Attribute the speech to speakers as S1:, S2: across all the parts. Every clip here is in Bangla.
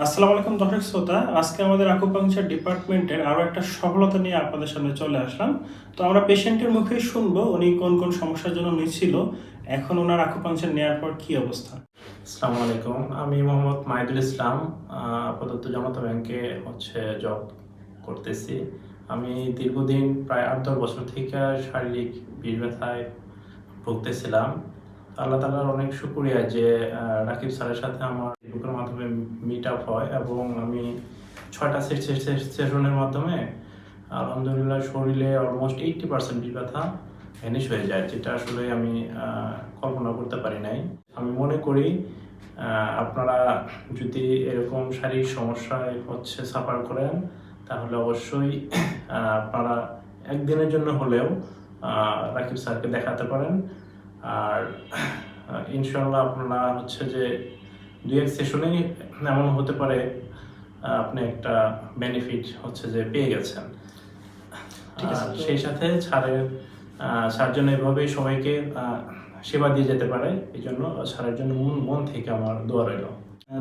S1: আসসালামু আলাইকুম দর্শক শ্রোতা, আজকে আমাদের আকুপাংচার ডিপার্টমেন্টের আরো একটা সফলতা নিয়ে আপনাদের সামনে চলে আসলাম। তো আমরা পেশেন্টের মুখে শুনবো উনি কোন কোন সমস্যার জন্য নিচ্ছিল, এখন ওনার আকুপাংচার নেওয়ার পর কি অবস্থা।
S2: আসসালামু আলাইকুম, আমি মোহাম্মদ মাহিদুল ইসলাম। আপাতত জনতা ব্যাংকে জব করতেছি। আমি দীর্ঘদিন প্রায় ৮-১০ বছর থেকে শারীরিক পিঠ ব্যথায় ভুগতেছিলাম। আল্লাহ তাআলার অনেক শুকরিয়া যে রাকিব স্যারের সাথে আমার ফেসবুকের মাধ্যমে মিট আপ হয় এবং আমি ৬টা সেশনের মাধ্যমে আলহামদুলিল্লাহ শরীরে অলমোস্ট 80% পিঠ ব্যথা ভ্যানিশ হয়ে যায়, যেটা আসলে আমি কল্পনা করতে পারি নাই। আমি মনে করি আপনারা যদি এরকম শারীরিক সমস্যায় সাফার করেন, তাহলে অবশ্যই আপনারা একদিনের জন্য হলেও রাকিব স্যারকে দেখাতে পারেন। আর ইনশাআল্লাহ আপনারা যে ২-১ সেশনেই এমন হতে পারে আপনি একটা বেনিফিট পেয়ে গেছেন। সেই সাথে স্যার যেন এভাবেই সবাইকে সেবা দিয়ে যেতে পারে, এই জন্য স্যারের জন্য মন থেকে আমার দোয়া রইল।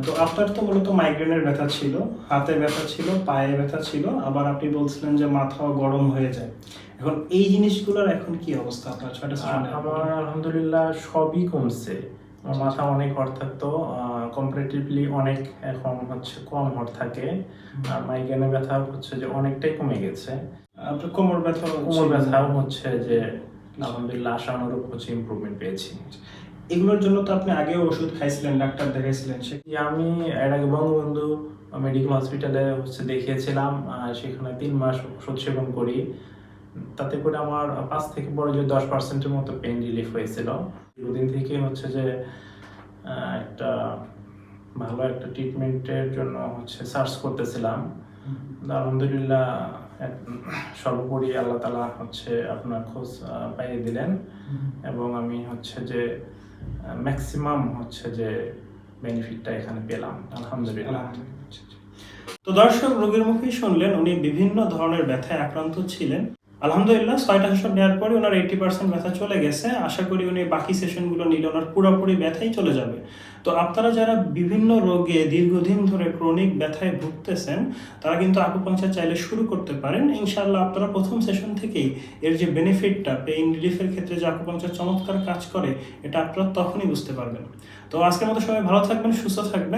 S1: তো আপনার তো মূলত মাইগ্রেনের ব্যথা ছিল, হাতে ব্যথা ছিল, পায়ে ব্যথা ছিল, আবার আপনি বলছিলেন যে মাথাও গরম হয়ে যায়। এখন এই জিনিসগুলোর এখন কি অবস্থা আপনার ৬টা সেশনে?
S2: আমার আলহামদুলিল্লাহ সবই কমছে। আমার মাথা অনেক হট থাকতো, কম্পারেটিভলি অনেক এখন কম হট থাকে। আর মাইগ্রেনের ব্যথা যে অনেকটাই কমে গেছে।
S1: আপনার কোমর ব্যথাও
S2: যে আলহামদুলিল্লাহ আশানুরূপ ইমপ্রুভমেন্ট পেয়েছি।
S1: এগুলোর জন্য তো আপনি আগেও ওষুধ খাইছিলেন, ডাক্তার দেখাইছিলেন।
S2: আমি এর আগে বঙ্গবন্ধু মেডিকেল হসপিটালে দেখিয়েছিলাম, সেখানে ৩ মাস ওষুধ সেবন করি। তাতে করে আমার ৫ থেকে বড় যে 10%-এর মতো পেইন রিলিফ হয়েছিল। দীর্ঘদিন থেকে যে একটা ভালো একটা ট্রিটমেন্টের জন্য সার্চ করতেছিলাম। আলহামদুলিল্লাহ সর্বোপরি আল্লাহ তাআলা আপনার খোঁজ পাইয়ে দিলেন এবং আমি যে ম্যাক্সিমাম যে বেনিফিটটা এখানে পেলাম আলহামদুলিল্লাহ।
S1: তো দর্শক, রোগীর মুখেই শুনলেন উনি বিভিন্ন ধরনের ব্যথায় আক্রান্ত ছিলেন। আলহামদুলিল্লাহ ৬টা সেশন নেওয়ার পরে ওনার 80% ব্যথা চলে গেছে। আশা করি উনি বাকি সেশনগুলো নিলে ওনার পুরোপুরি ব্যথাই চলে যাবে। তো আপনারা যারা বিভিন্ন রোগে দীর্ঘদিন ধরে ক্রনিক ব্যথায় ভুগতেছেন, তারা কিন্তু আকুপাংচার চাইলে শুরু করতে পারেন। ইনশাআল্লাহ আপনারা প্রথম সেশন থেকেই এর যে বেনিফিটটা, পেইন রিলিফের ক্ষেত্রে যে আকুপাংচার চমৎকার কাজ করে, এটা আপনারা তখনই বুঝতে পারবেন। তো আজকের মতো সবাই ভালো থাকবেন, সুস্থ থাকবেন।